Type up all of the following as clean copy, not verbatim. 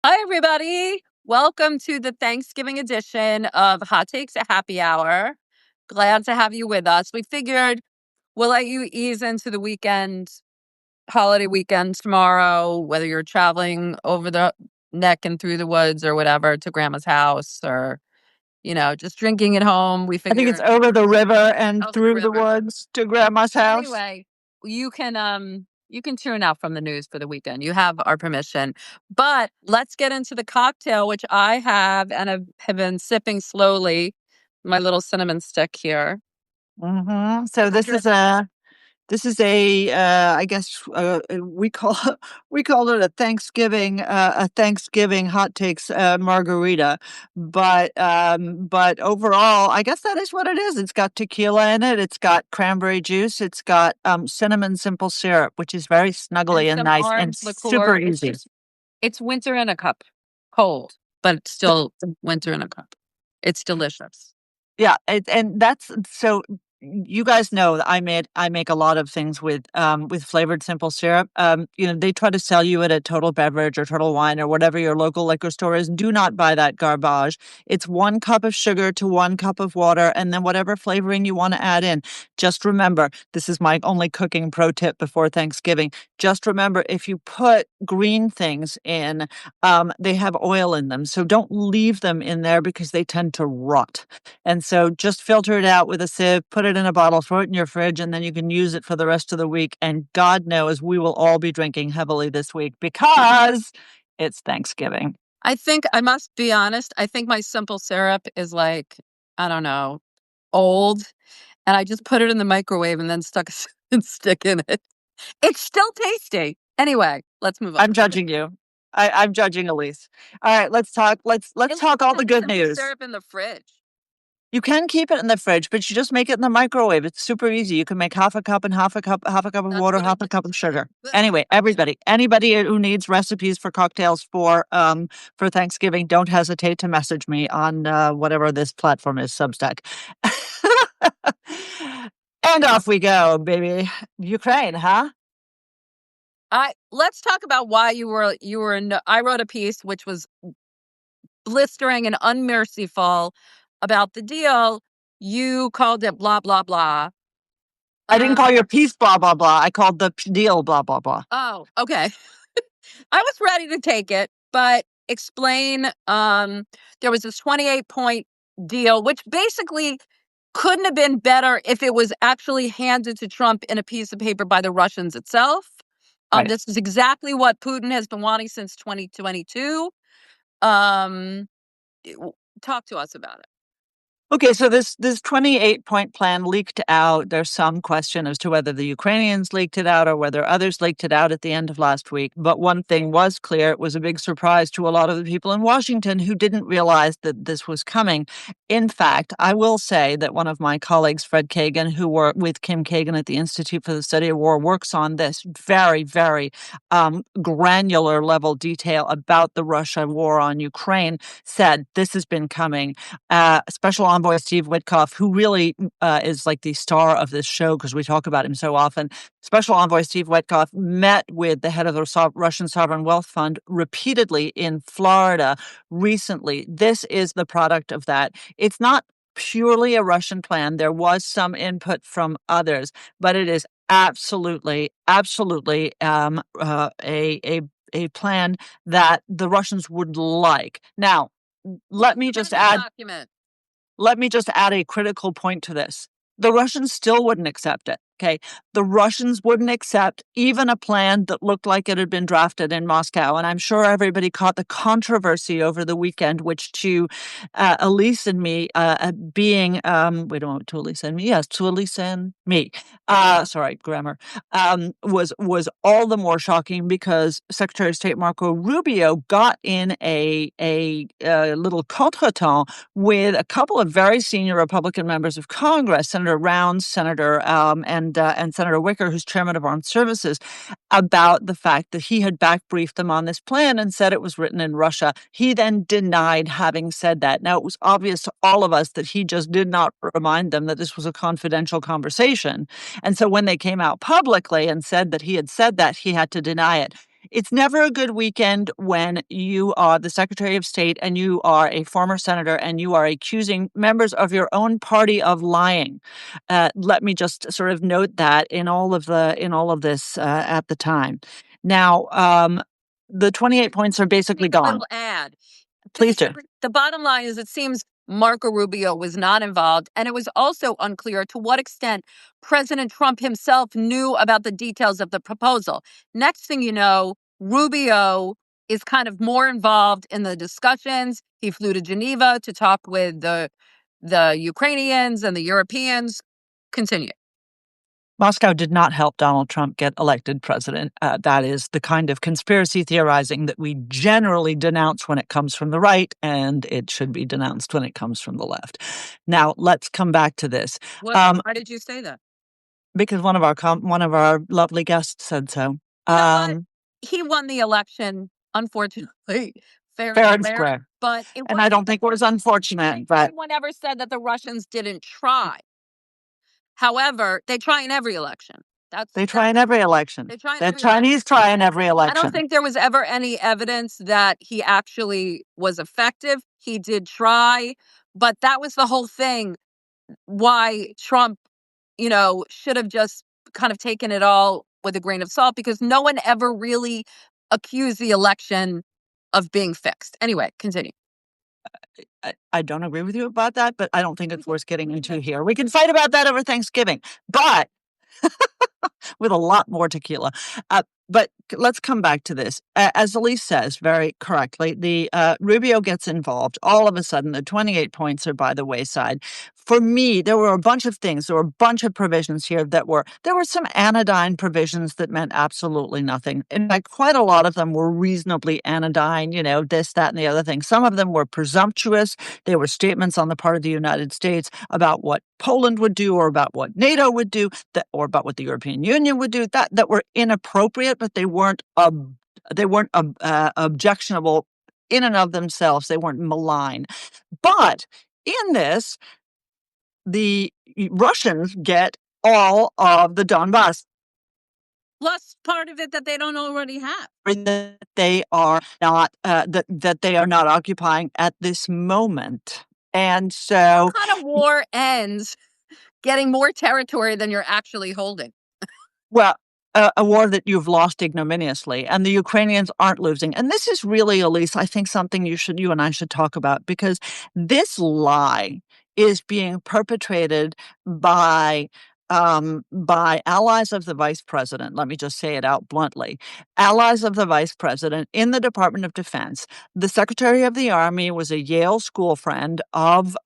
Hi, everybody. Welcome to the Thanksgiving edition of Hot Takes at Happy Hour. Glad to have you with us. We figured we'll let you ease into the weekend, holiday weekend tomorrow, whether you're traveling over the neck and through the woods or whatever to grandma's house or, just drinking at home. We I think it's figured over the river and over the through the river. woods to grandma's house. Anyway, you can tune out from the news for the weekend. You have our permission. But let's get into the cocktail, which I have and have been sipping slowly. My little cinnamon stick here. So this is a I guess we call we call it a Thanksgiving hot takes margarita, but overall I guess that is what it is. It's got tequila in it. It's got cranberry juice. It's got cinnamon simple syrup, which is very snuggly and Some nice and orange super liqueur. easy. It's winter in a cup. Cold, but it's still winter in a cup. It's delicious. Yeah, and that's so you guys know that I make a lot of things with flavored simple syrup. They try to sell you it at Total Beverage or Total Wine or whatever your local liquor store is. Do not buy that garbage. It's 1 cup of sugar to 1 cup of water, and then whatever flavoring you want to add in. Just remember, this is my only cooking pro tip before Thanksgiving. Just remember, if you put green things in, they have oil in them, so don't leave them in there because they tend to rot. And so just filter it out with a sieve, put it in a bottle, throw it in your fridge, and then you can use it for the rest of the week. And God knows we will all be drinking heavily this week because it's Thanksgiving. I think I must be honest. I think my simple syrup is like, I don't know, old. And I just put it in the microwave and then stuck a stick in it. It's still tasty. Anyway, let's move on. I'm judging you. I'm judging Elise. All right, let's talk. Let's talk all the good news. Syrup in the fridge. You can keep it in the fridge, but you just make it in the microwave. It's super easy. You can make half a cup and half a cup of water, half a cup of sugar. Anyway, anybody who needs recipes for cocktails for Thanksgiving, don't hesitate to message me on whatever this platform is, Substack. And off we go, baby. Ukraine, huh? Let's talk about why you were in. I wrote a piece which was blistering and unmerciful about the deal. You called it blah blah blah. I didn't call your piece blah blah blah. I called the deal blah blah blah. Oh, okay. I was ready to take it, but explain. There was this 28-point deal, which basically couldn't have been better if it was actually handed to Trump in a piece of paper by the Russians itself. Right. This is exactly what Putin has been wanting since 2022. Talk to us about it. Okay, so this 28-point plan leaked out. There's some question as to whether the Ukrainians leaked it out or whether others leaked it out at the end of last week. But one thing was clear. It was a big surprise to a lot of the people in Washington who didn't realize that this was coming. In fact, I will say that one of my colleagues, Fred Kagan, who worked with Kim Kagan at the Institute for the Study of War, works on this very, very granular level detail about the Russia war on Ukraine, said this has been coming. Special Envoy Steve Witkoff, who really is like the star of this show because we talk about him so often. Special Envoy Steve Witkoff met with the head of the Russian Sovereign Wealth Fund repeatedly in Florida recently. This is the product of that. It's not purely a Russian plan. There was some input from others, but it is absolutely a plan that the Russians would like. Now, let me just add a critical point to this. The Russians still wouldn't accept it. Okay. The Russians wouldn't accept even a plan that looked like it had been drafted in Moscow. And I'm sure everybody caught the controversy over the weekend, which to Elise and me being, wait a moment, to Elise and me. Yes, to Elise and me. Sorry, grammar. Was all the more shocking because Secretary of State Marco Rubio got in a little contretemps with a couple of very senior Republican members of Congress, Senator Rounds, Senator and Senator Wicker, who's chairman of Armed Services, about the fact that he had back-briefed them on this plan and said it was written in Russia. He then denied having said that. Now, it was obvious to all of us that he just did not remind them that this was a confidential conversation. And so when they came out publicly and said that he had said that, he had to deny it. It's never a good weekend when you are the Secretary of State and you are a former senator and you are accusing members of your own party of lying. Let me just sort of note that in all of this at the time. Now, the 28 points are basically gone. I'll add. Please do. The bottom line is it seems Marco Rubio was not involved, and it was also unclear to what extent President Trump himself knew about the details of the proposal. Next thing you know, Rubio is kind of more involved in the discussions. He flew to Geneva to talk with the Ukrainians and the Europeans. Continue. Moscow did not help Donald Trump get elected president. That is the kind of conspiracy theorizing that we generally denounce when it comes from the right, and it should be denounced when it comes from the left. Now, let's come back to this. Why did you say that? Because one of our lovely guests said so. You know what? He won the election, unfortunately, fair Fair and and square. square. But And I don't think it was unfortunate, but no one ever said that the Russians didn't try. However, they try in every election. they try in every election. They try in The every Chinese try in every I election. don't think there was ever any evidence that he actually was effective. He did try, but that was the whole thing. Why Trump, should have just kind of taken it all with a grain of salt, because no one ever really accused the election of being fixed. Anyway, continue. I don't agree with you about that, but I don't think it's worth getting into here. We can fight about that over Thanksgiving, but with a lot more tequila. But let's come back to this. As Elise says very correctly, the Rubio gets involved. All of a sudden, the 28 points are by the wayside. For me, there were a bunch of things. There were a bunch of provisions here there were some anodyne provisions that meant absolutely nothing. In fact, quite a lot of them were reasonably anodyne, this, that, and the other thing. Some of them were presumptuous. They were statements on the part of the United States about what Poland would do or about what NATO would do or about what the European Union would do that were inappropriate, but they weren't objectionable in and of themselves. They weren't malign. But in this, the Russians get all of the Donbass. Plus part of it that they don't already have. That they are not that they are not occupying at this moment. And so what kind of war ends getting more territory than you're actually holding? Well, a war that you've lost ignominiously, and the Ukrainians aren't losing. And this is really, Elise, I think something you and I should talk about, because this lie is being perpetrated by allies of the vice president. Let me just say it out bluntly. Allies of the vice president in the Department of Defense. The Secretary of the Army was a Yale school friend of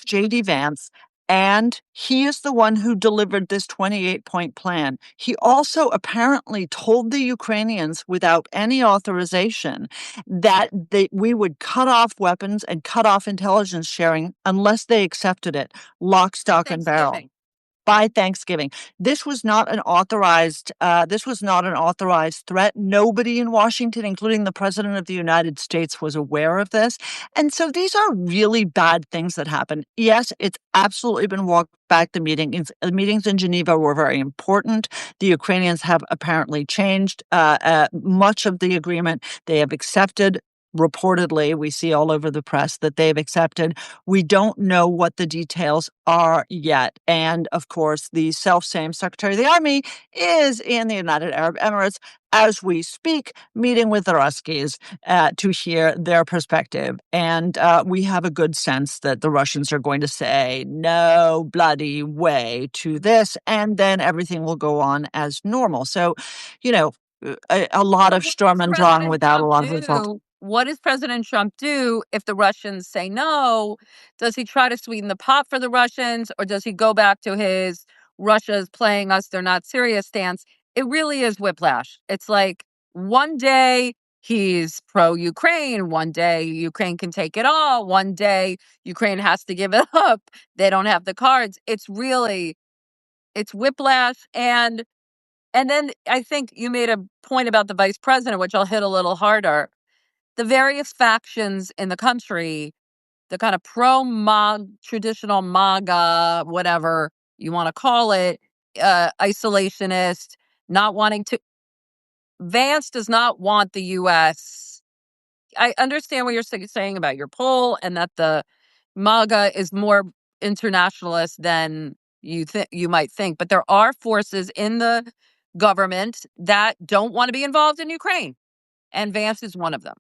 J.D. Vance. And he is the one who delivered this 28-point plan. He also apparently told the Ukrainians without any authorization that we would cut off weapons and cut off intelligence sharing unless they accepted it, lock, stock, and barrel. By Thanksgiving. This was not an authorized threat. Nobody in Washington, including the President of the United States, was aware of this. And so these are really bad things that happen. Yes, it's absolutely been walked back. The meetings in Geneva were very important. The Ukrainians have apparently changed much of the agreement. They have accepted. Reportedly, we see all over the press that they've accepted. We don't know what the details are yet. And of course, the self-same Secretary of the Army is in the United Arab Emirates as we speak, meeting with the Ruskies to hear their perspective. And we have a good sense that the Russians are going to say no bloody way to this, and then everything will go on as normal. So, a lot of Sturm und Drang without a lot of result. What does President Trump do if the Russians say no? Does he try to sweeten the pot for the Russians, or does he go back to his Russia's playing us, they're not serious stance? It really is whiplash. It's like one day he's pro-Ukraine, one day Ukraine can take it all, one day Ukraine has to give it up. They don't have the cards. It's whiplash. And then I think you made a point about the vice president, which I'll hit a little harder. The various factions in the country, the kind of traditional MAGA, whatever you want to call it, isolationist, not wanting to Vance does not want the U.S. I understand what you're saying about your poll and that the MAGA is more internationalist than you might think, but there are forces in the government that don't want to be involved in Ukraine, and Vance is one of them.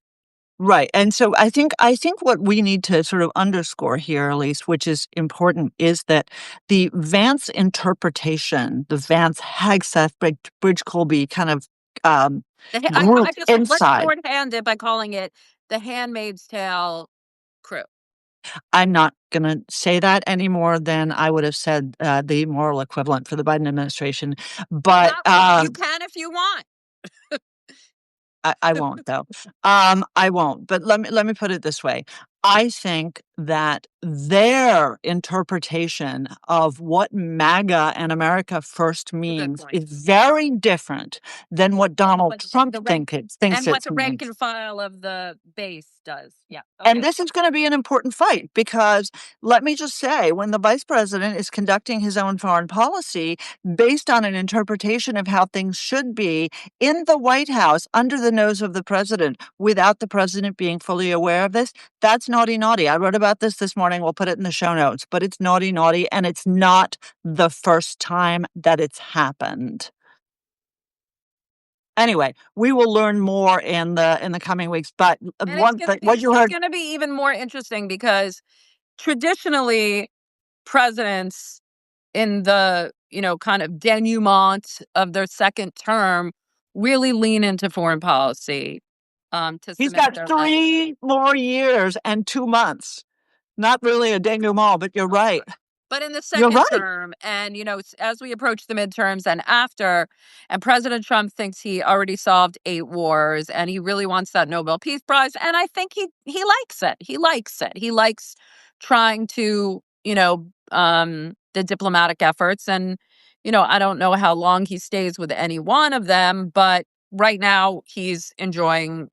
Right. And so I think what we need to sort of underscore here, Elise, which is important, is that the Vance interpretation, the Vance Hegseth Bridge Colby kind of group Let's inside. shorthand it by calling it the Handmaid's Tale crew. I'm not going to say that any more than I would have said the moral equivalent for the Biden administration. But You can if you want. I won't, though. I won't. But let me put it this way. I think that their interpretation of what MAGA and America First means is very different than what Donald Trump thinks it And what the rank means. and file of the base does. Yeah. And this is going to be an important fight because let me just say, when the vice president is conducting his own foreign policy based on an interpretation of how things should be in the White House under the nose of the president without the president being fully aware of this, that's naughty, naughty. I wrote about this morning. We'll put it in the show notes, but it's naughty, naughty, and it's not the first time that it's happened. Anyway, we will learn more in the coming weeks. But what you heard, it's going to be even more interesting because traditionally presidents in the kind of denouement of their second term really lean into foreign policy. He's got 3 more years and 2 months. Not really a denouement, but you're right. But in the second term, and as we approach the midterms and after, and President Trump thinks he already solved 8 wars, and he really wants that Nobel Peace Prize, and I think he likes it. He likes it. He likes trying to the diplomatic efforts, and I don't know how long he stays with any one of them, but right now he's enjoying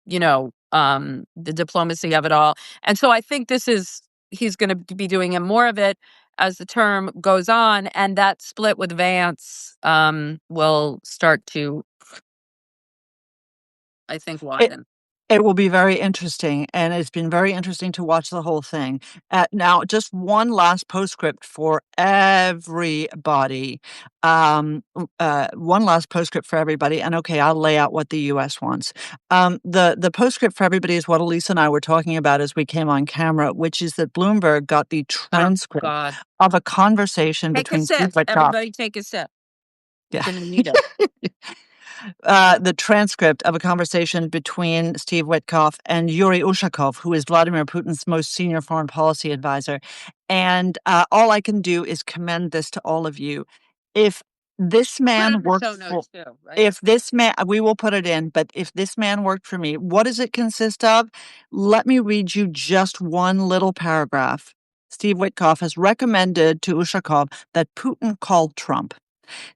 the diplomacy of it all, and so I think he's going to be doing more of it as the term goes on, and that split with Vance will start to, I think, widen. It will be very interesting, and it's been very interesting to watch the whole thing. Now, just one last postscript for everybody. One last postscript for everybody, and okay, I'll lay out what the U.S. wants. The postscript for everybody is what Elise and I were talking about as we came on camera, which is that Bloomberg got the transcript of a conversation between Steve Witkoff. Everybody take a sip. Yeah. You're gonna need it. The transcript of a conversation between Steve Witkoff and Yuri Ushakov, who is Vladimir Putin's most senior foreign policy advisor. And all I can do is commend this to all of you. If this man worked for, if this man, we will put it in, but if this man worked for me, what does it consist of? Let me read you just one little paragraph. Steve Witkoff has recommended to Ushakov that Putin call Trump.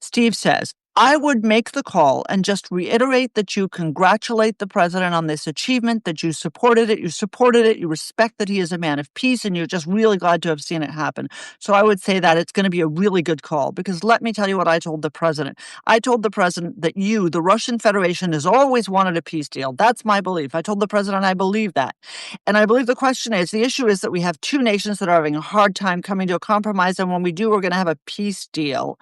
Steve says, I would make the call and just reiterate that you congratulate the president on this achievement, that you supported it, you respect that he is a man of peace, and you're just really glad to have seen it happen. So I would say that it's going to be a really good call, because let me tell you what I told the president. I told the president that you, the Russian Federation, has always wanted a peace deal. That's my belief. I told the president I believe that. And I believe the issue is that we have 2 nations that are having a hard time coming to a compromise, and when we do, we're going to have a peace deal.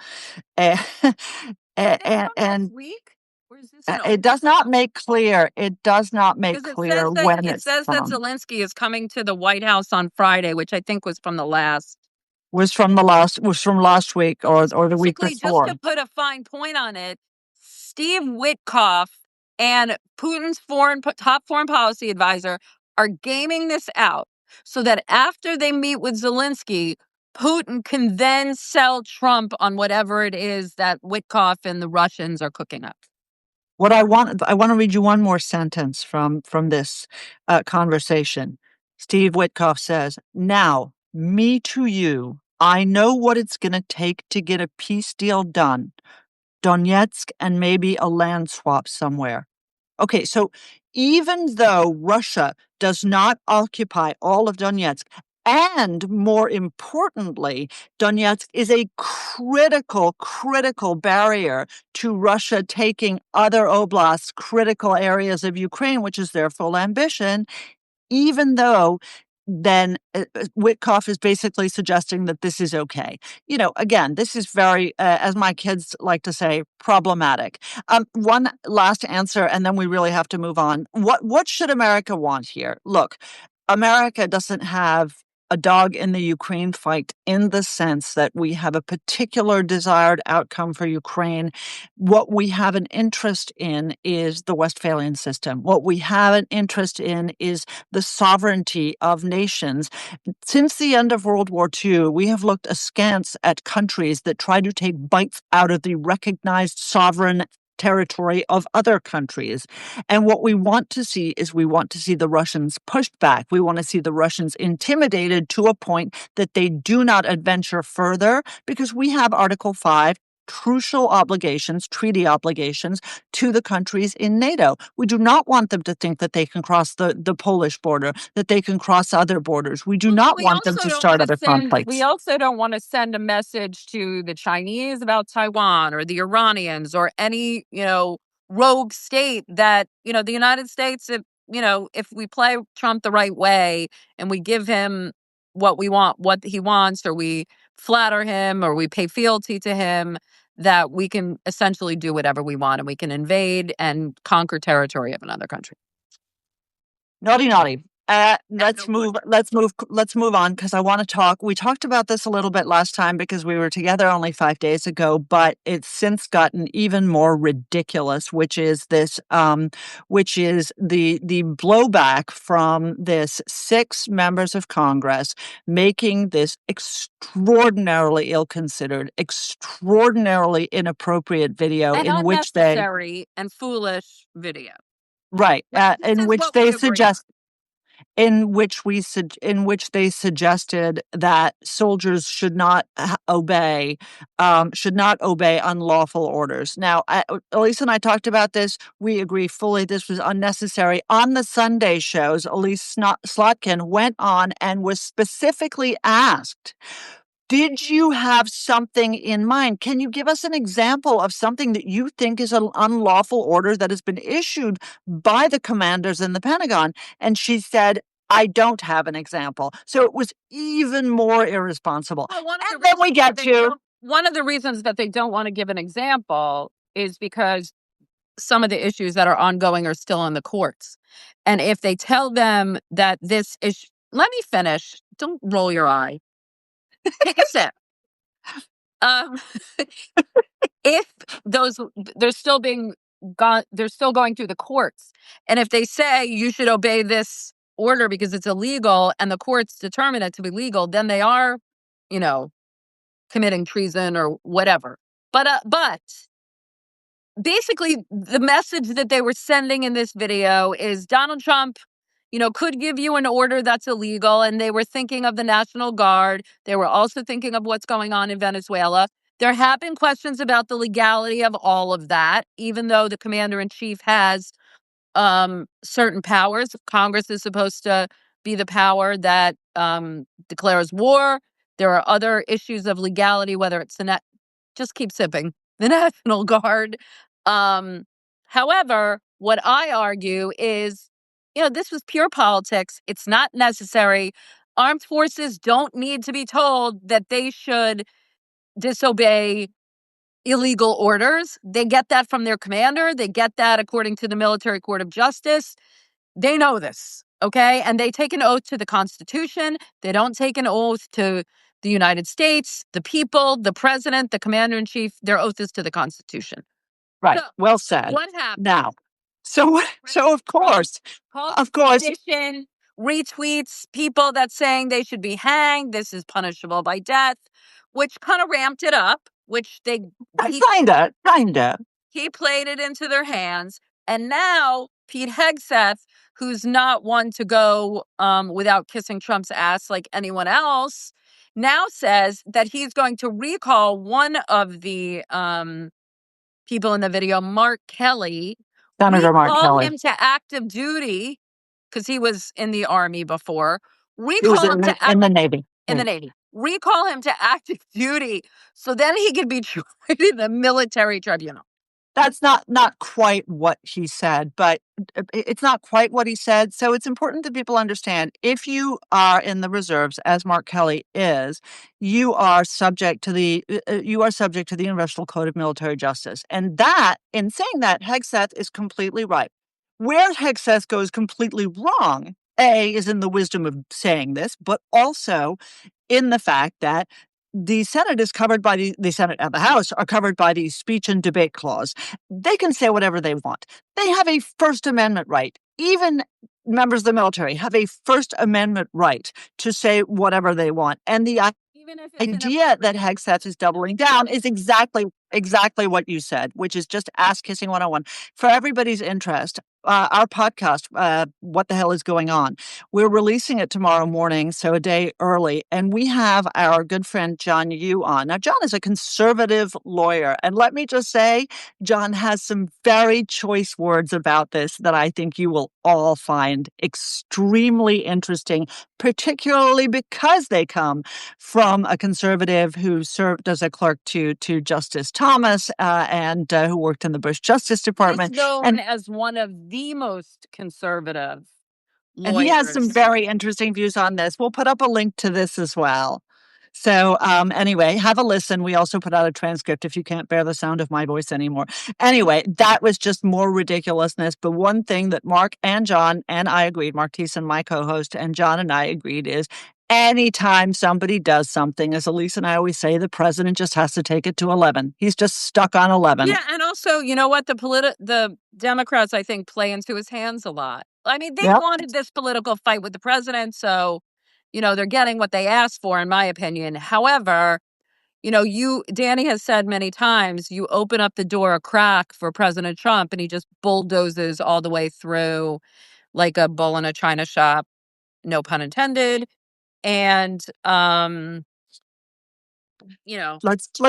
And week? Or is this it does not make clear. It does not make clear when it says that Zelensky is coming to the White House on Friday, which I think was from last week or the week before. Just to put a fine point on it, Steve Witkoff and Putin's top foreign policy advisor are gaming this out so that after they meet with Zelensky, Putin can then sell Trump on whatever it is that Witkoff and the Russians are cooking up. What I want to read you one more sentence from this conversation. Steve Witkoff says, "Now, me to you, I know what it's going to take to get a peace deal done. Donetsk and maybe a land swap somewhere." Okay, so even though Russia does not occupy all of Donetsk, And more importantly, Donetsk is a critical barrier to Russia taking other oblasts, critical areas of Ukraine, which is their full ambition, even though then Witkoff is basically suggesting that this is okay. Again, this is very, as my kids like to say, problematic. One last answer, and then we really have to move on. What should America want here? Look, America doesn't have a dog in the Ukraine fight in the sense that we have a particular desired outcome for Ukraine. What we have an interest in is the Westphalian system. What we have an interest in is the sovereignty of nations. Since the end of World War II, we have looked askance at countries that try to take bites out of the recognized sovereign territory of other countries. And what we want to see is we want to see the Russians pushed back. We want to see the Russians intimidated to a point that they do not adventure further, because we have Article 5, crucial obligations, treaty obligations to the countries in NATO. We do not want them to think that they can cross the Polish border, that they can cross other borders. We do not want them to start other conflicts. We also don't want to send a message to the Chinese about Taiwan or the Iranians or any, rogue state that, the United States, if we play Trump the right way and we give him what we want, what he wants, or we flatter him or we pay fealty to him, that we can essentially do whatever we want and we can invade and conquer territory of another country. Naughty, naughty. Let's move on, because I want to talk. We talked about this a little bit last time because we were together only 5 days ago, but it's since gotten even more ridiculous, which is the blowback from this 6 members of Congress making this extraordinarily ill-considered, extraordinarily inappropriate video and in which they unnecessary and foolish video. Right, in which they suggest in which they suggested that soldiers should not obey unlawful orders. Now, Elise and I talked about this. We agree fully this was unnecessary. On the Sunday shows, Elise Slotkin went on and was specifically asked, did you have something in mind? Can you give us an example of something that you think is an unlawful order that has been issued by the commanders in the Pentagon? And she said, I don't have an example. So it was even more irresponsible. Well, and then we get to one of the reasons that they don't want to give an example is because some of the issues that are ongoing are still in the courts. And if they tell them that this issue, let me finish. Don't roll your eye. Take a sip. If they're still going through the courts, and if they say you should obey this order because it's illegal, and the courts determine it to be legal, then they are, committing treason or whatever. But basically, the message that they were sending in this video is Donald Trump, could give you an order that's illegal. And they were thinking of the National Guard. They were also thinking of what's going on in Venezuela. There have been questions about the legality of all of that, even though the commander in chief has certain powers. Congress is supposed to be the power that declares war. There are other issues of legality, whether it's just keep sipping, the National Guard. However, what I argue is, this was pure politics. It's not necessary. Armed forces don't need to be told that they should disobey illegal orders. They get that from their commander. They get that according to the Military Court of Justice. They know this, okay? And they take an oath to the Constitution. They don't take an oath to the United States, the people, the president, the commander-in-chief. Their oath is to the Constitution. right. So, well said. what happened? Now, so of course, sedition, retweets, people that saying they should be hanged. This is punishable by death, which kind of ramped it up. Which kinda. He played it into their hands, and now Pete Hegseth, who's not one to go without kissing Trump's ass like anyone else, now says that he's going to recall one of the people in the video, Mark Kelly, Senator Mark recall Kelly. him to active duty because he was in the Army before. He was recall him to in the Navy. in the Navy. Recall him to active duty so then he could be tried in the military tribunal. That's not quite what he said, but it's not quite what he said. So it's important that people understand if you are in the reserves, as Mark Kelly is, you are subject to the Universal Code of Military Justice, and that, in saying that, Hegseth is completely right. Where Hegseth goes completely wrong, is in the wisdom of saying this, but also in the fact that the Senate is covered by the Senate and the House are covered by the speech and debate clause. They can say whatever they want. They have a First Amendment right. Even members of the military have a First Amendment right to say whatever they want. And the Even if it's idea that Hegseth is doubling down is exactly what you said, which is just ass kissing 101. For everybody's interest, our podcast, What the Hell is Going On? We're releasing it tomorrow morning, so a day early, and we have our good friend John Yu on. Now, John is a conservative lawyer, and let me just say, John has some very choice words about this that I think you will all find extremely interesting, particularly because they come from a conservative who served as a clerk to Justice Thomas, and who worked in the Bush Justice Department. He's known as one of the most conservative And he has some lawyers. very interesting views on this. We'll put up a link to this as well. So anyway, have a listen. We also put out a transcript if you can't bear the sound of my voice anymore. Anyway, that was just more ridiculousness. But one thing that Mark and John and I agreed, Mark Thiessen, my co-host, and John and I agreed is anytime somebody does something, as Elise and I always say, the president just has to take it to 11. He's just stuck on 11. Yeah, and also, you know what? The Democrats, I think, play into his hands a lot. I mean, they wanted this political fight with the president, so, they're getting what they asked for, in my opinion. However, Dany has said many times, you open up the door a crack for President Trump, and he just bulldozes all the way through like a bull in a china shop, no pun intended. And, let's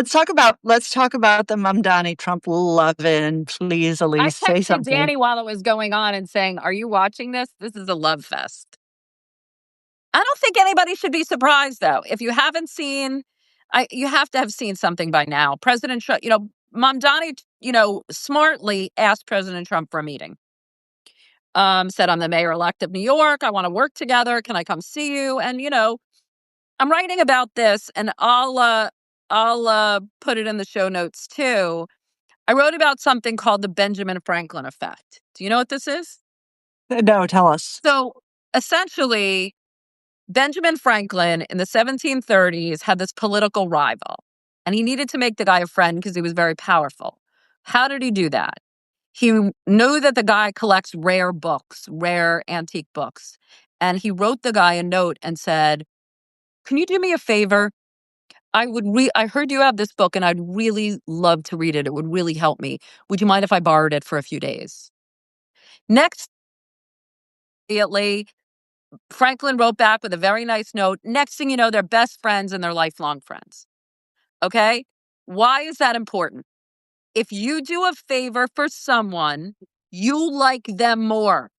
talk about the Mamdani Trump love-in. Please, Elise, say I texted something. Dany while it was going on and saying, "Are you watching this? This is a love fest." I don't think anybody should be surprised, though. If you haven't seen, you have to have seen something by now. President Trump, Mamdani, smartly asked President Trump for a meeting. Said, "I'm the mayor-elect of New York. I want to work together. Can I come see you?" And I'm writing about this, and I'll put it in the show notes too. I wrote about something called the Benjamin Franklin effect. Do you know what this is? No, tell us. So essentially, Benjamin Franklin in the 1730s had this political rival, and he needed to make the guy a friend because he was very powerful. How did he do that? He knew that the guy collects rare books, rare antique books, and he wrote the guy a note and said, "Can you do me a favor? I heard you have this book and I'd really love to read it. It would really help me. Would you mind if I borrowed it for a few days?" Next, immediately, Franklin wrote back with a very nice note. Next thing you know, they're best friends and they're lifelong friends. Okay? Why is that important? If you do a favor for someone, you like them more.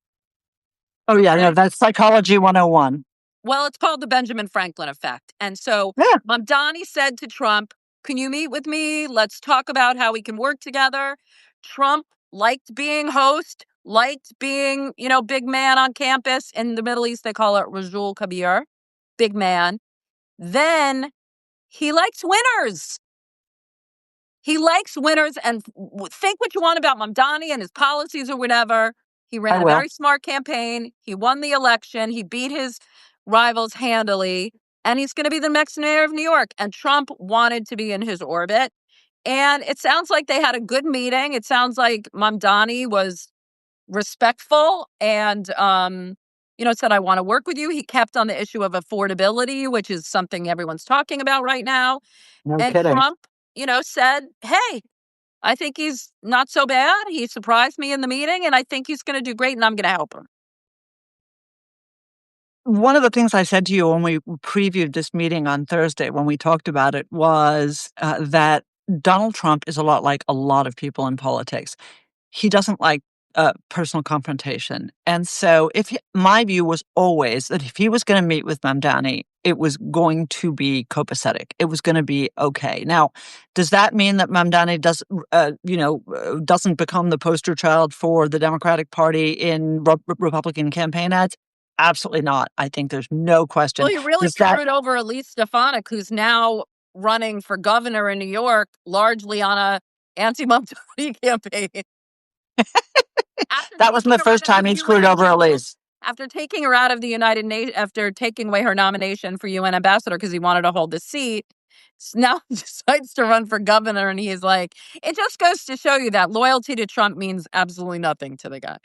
Oh, yeah, no, that's Psychology 101. Well, it's called the Benjamin Franklin effect. And so Mamdani said to Trump, "Can you meet with me? Let's talk about how we can work together." Trump liked being host, liked being, big man on campus. In the Middle East, they call it Rajul Kabir, big man. Then he likes winners. He likes winners, and think what you want about Mamdani and his policies or whatever. He ran a very smart campaign. He won the election. He beat his rivals handily, and he's going to be the next mayor of New York. And Trump wanted to be in his orbit. And it sounds like they had a good meeting. It sounds like Mamdani was respectful and, said, "I want to work with you." He kept on the issue of affordability, which is something everyone's talking about right now. No and kidding. Trump, said, "Hey, I think he's not so bad. He surprised me in the meeting, and I think he's going to do great, and I'm going to help him." One of the things I said to you when we previewed this meeting on Thursday, when we talked about it, was that Donald Trump is a lot like a lot of people in politics. He doesn't like personal confrontation. And so, my view was always that if he was going to meet with Mamdani, it was going to be copacetic. It was going to be okay. Now, does that mean that Mamdani doesn't become the poster child for the Democratic Party in Republican campaign ads? Absolutely not. I think there's no question. Well, he really Does that screwed over Elise Stefanik, who's now running for governor in New York, largely on a anti-Mamdani campaign. After that wasn't taking the her out first of time the he screwed UN, over Elise? after taking her out of the United Nations, after taking away her nomination for UN ambassador because he wanted to hold the seat, now decides to run for governor, and he's like, it just goes to show you that loyalty to Trump means absolutely nothing to the guy.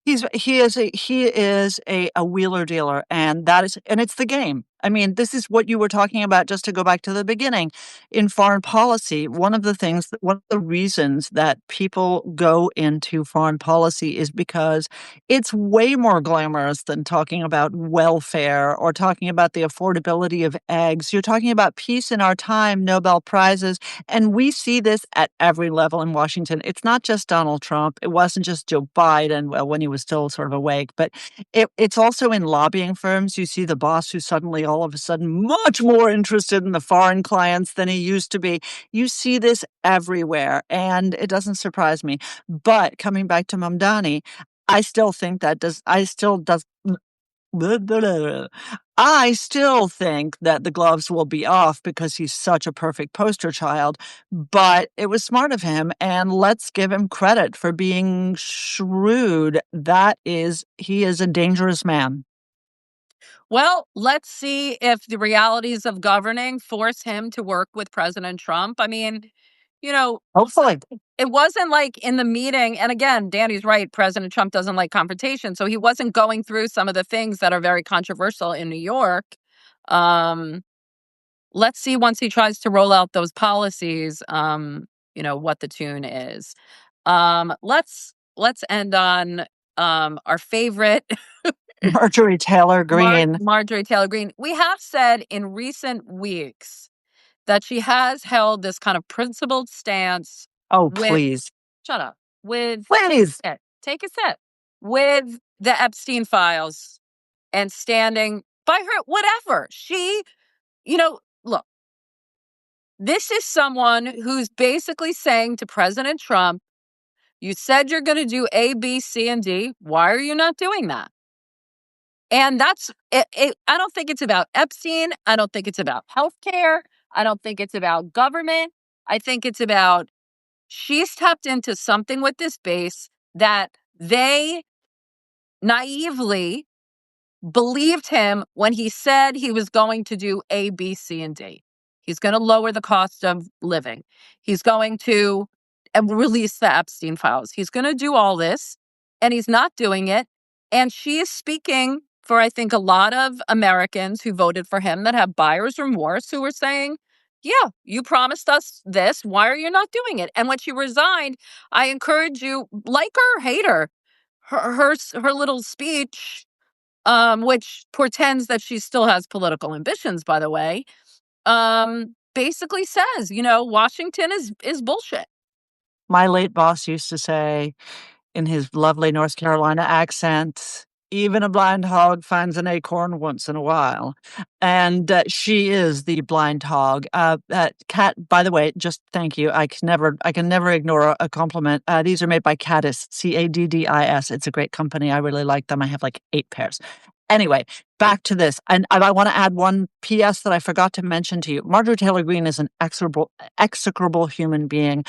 He is a wheeler dealer, and it's the game. I mean, this is what you were talking about, just to go back to the beginning. In foreign policy, one of the reasons that people go into foreign policy is because it's way more glamorous than talking about welfare or talking about the affordability of eggs. You're talking about peace in our time, Nobel Prizes, and we see this at every level in Washington. It's not just Donald Trump. It wasn't just Joe Biden, well, when he was still sort of awake, but it's also in lobbying firms. You see the boss who's suddenly all of a sudden much more interested in the foreign clients than he used to be. You see this everywhere, and it doesn't surprise me. But coming back to Mamdani, I still think that does I still does blah, blah, blah. I still think that the gloves will be off because he's such a perfect poster child, but it was smart of him, and let's give him credit for being shrewd. He is a dangerous man. Well, let's see if the realities of governing force him to work with President Trump. I mean, you know, Hopefully. it wasn't like in the meeting. And again, Danny's right. President Trump doesn't like confrontation. So he wasn't going through some of the things that are very controversial in New York. Um, let's see once he tries to roll out those policies, what the tune is. Let's end on our favorite Marjorie Taylor Greene. Marjorie Taylor Greene. We have said in recent weeks that she has held this kind of principled stance Oh, with, please. shut up, with, Please. take a sip, with the Epstein files and standing by her, whatever. Look, this is someone who's basically saying to President Trump, you said you're going to do A, B, C, and D. Why are you not doing that? And that's it. I don't think it's about Epstein. I don't think it's about healthcare. I don't think it's about government. I think it's about she's tapped into something with this base that they naively believed him when he said he was going to do A, B, C, and D. He's going to lower the cost of living. He's going to release the Epstein files. He's going to do all this, and he's not doing it. And she is speaking for, I think, a lot of Americans who voted for him that have buyer's remorse, who are saying, yeah, you promised us this. Why are you not doing it? And when she resigned, I encourage you, like her or hate her, her little speech, which portends that she still has political ambitions, by the way, basically says, Washington is bullshit. My late boss used to say, in his lovely North Carolina accent, even a blind hog finds an acorn once in a while. And she is the blind hog. Cat, by the way, just thank you. I can never ignore a compliment. These are made by Caddis, Caddis. It's a great company. I really like them. I have like 8 pairs. Anyway, back to this. And I want to add one PS that I forgot to mention to you. Marjorie Taylor Greene is an execrable human being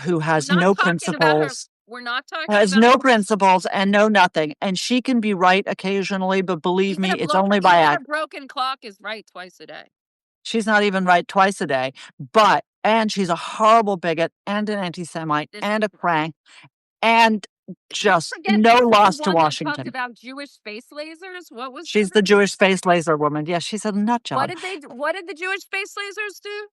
who has no principles. We're not talking Has about no principles and no nothing. And she can be right occasionally, but believe me, it's only by even a act. broken clock is right twice a day. She's not even right twice a day. And she's a horrible bigot and an anti-Semite and a crank and just no loss to Washington. Talked about Jewish space lasers. What was She's the Jewish space laser woman. Yeah, she's a nut job. What did the Jewish space lasers do?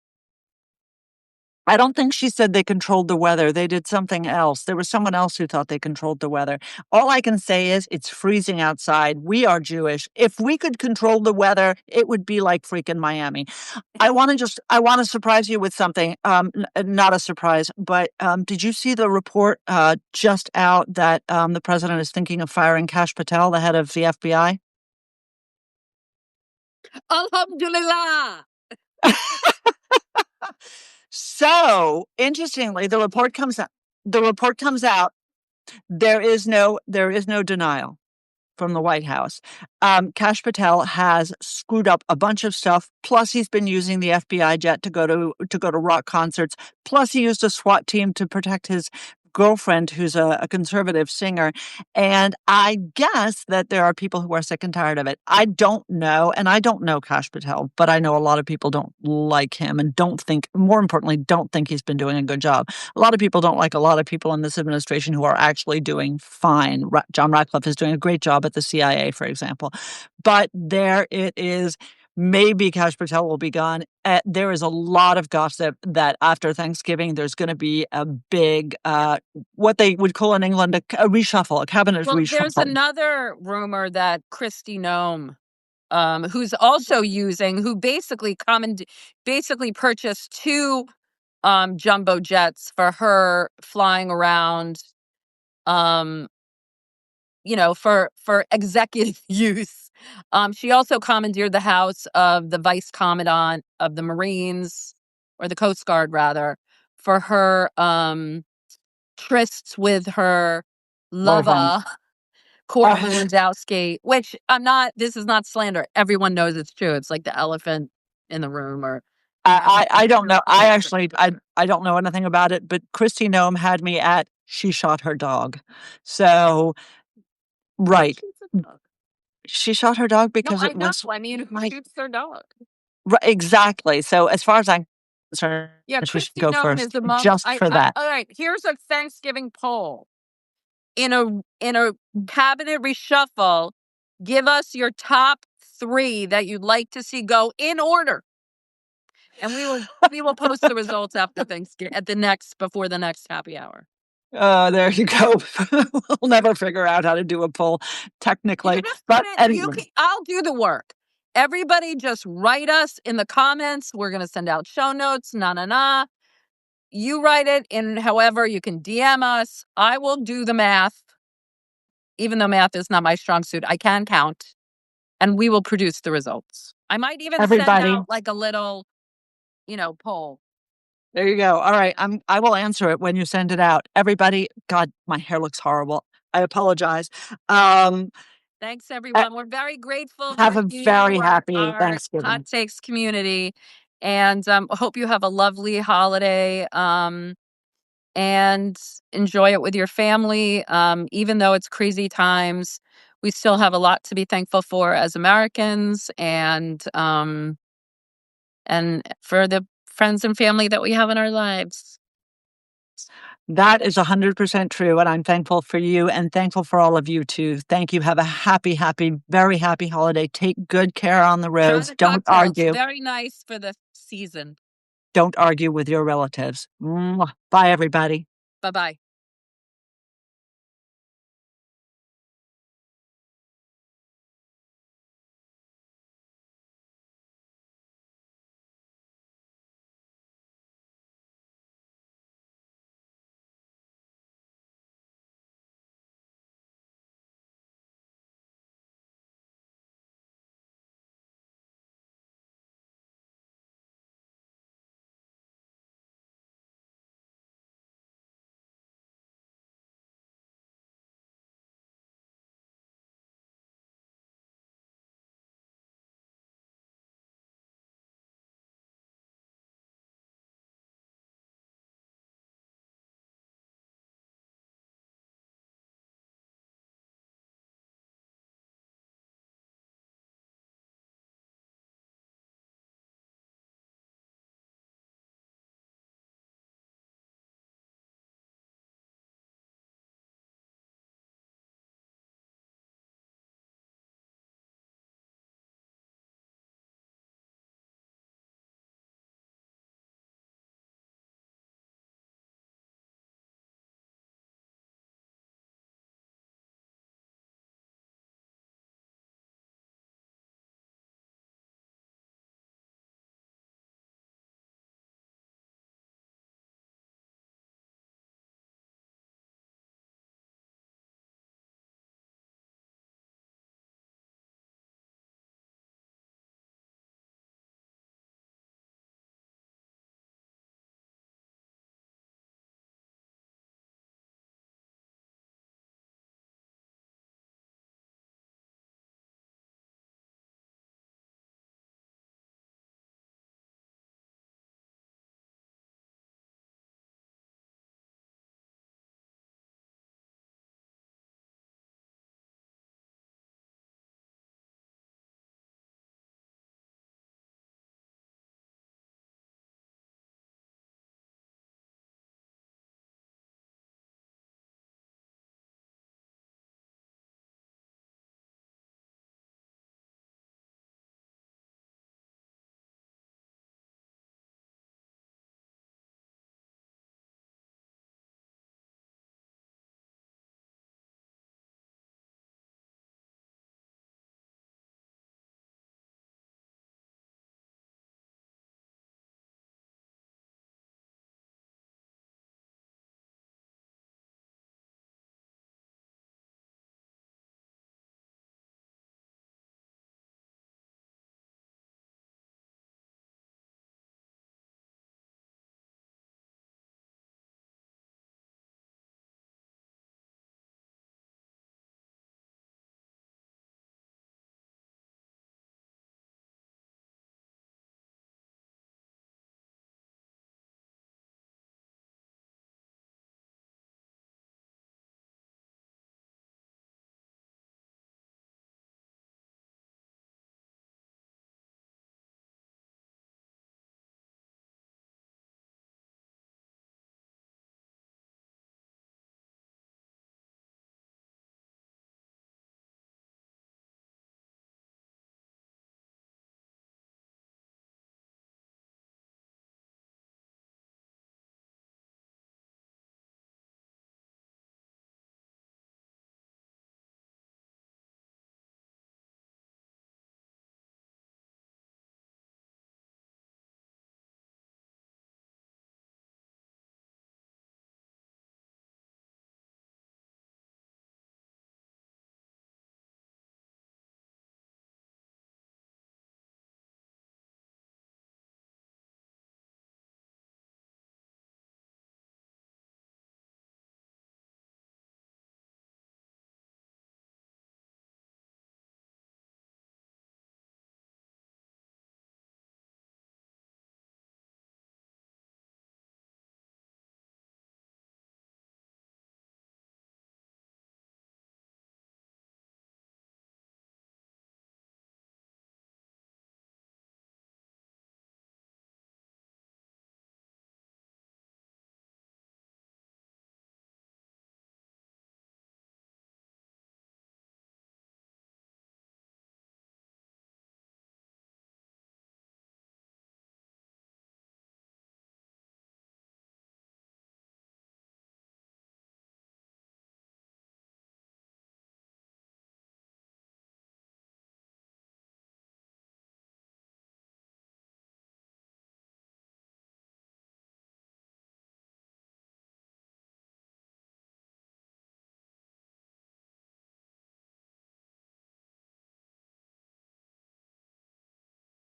I don't think she said they controlled the weather. They did something else. There was someone else who thought they controlled the weather. All I can say is it's freezing outside. We are Jewish. If we could control the weather, it would be like freaking Miami. I want to surprise you with something. Not a surprise, but did you see the report just out that the president is thinking of firing Kash Patel, the head of the FBI? Alhamdulillah. So interestingly, the report comes out. The report comes out. There is no denial from the White House. Kash Patel has screwed up a bunch of stuff. Plus, he's been using the FBI jet to go to rock concerts. Plus, he used a SWAT team to protect his girlfriend, who's a conservative singer. And I guess that there are people who are sick and tired of it. I don't know, and I don't know Kash Patel, but I know a lot of people don't like him and don't think, more importantly, don't think he's been doing a good job. A lot of people don't like a lot of people in this administration who are actually doing fine. John Ratcliffe is doing a great job at the CIA, for example. But there it is. Maybe Kash Patel will be gone. There is a lot of gossip that after Thanksgiving, there's going to be a big, what they would call in England, a reshuffle, a cabinet reshuffle. There's another rumor that Kristi Noem, who's also who basically purchased two jumbo jets for her flying around, for executive use. She also commandeered the house of the vice commandant of the Marines, or the Coast Guard rather, for her trysts with her lover, Court Lewandowski, which this is not slander. Everyone knows it's true. It's like the elephant in the room. Or I don't know. I don't know anything about it, but Kristi Noem had me at she shot her dog. So, right. She shot her dog because it was. I mean, who shoots their dog? Exactly. So as far as I'm concerned, she should go first, just for that. All right. Here's a Thanksgiving poll. In a cabinet reshuffle, give us your top 3 that you'd like to see go in order, and we will post the results after Thanksgiving before the next happy hour. There you go. We'll never figure out how to do a poll technically, but anyway. I'll do the work. Everybody just write us in the comments. We're going to send out show notes. You write it in however you can DM us. I will do the math. Even though math is not my strong suit, I can count, and we will produce the results. I might even send out like a little, poll. There you go. All right. I will answer it when you send it out. Everybody, God, my hair looks horrible. I apologize. Thanks, everyone. We're very grateful. Have a very happy Thanksgiving. Hot Takes community. And hope you have a lovely holiday. And enjoy it with your family. Even though it's crazy times, we still have a lot to be thankful for as Americans, and for the friends and family that we have in our lives. That is 100% true, and I'm thankful for you and thankful for all of you too. Thank you. Have a happy, very happy holiday. Take good care on the roads. Don't argue. Very nice for the season. Don't argue with your relatives. Bye, everybody. Bye-bye.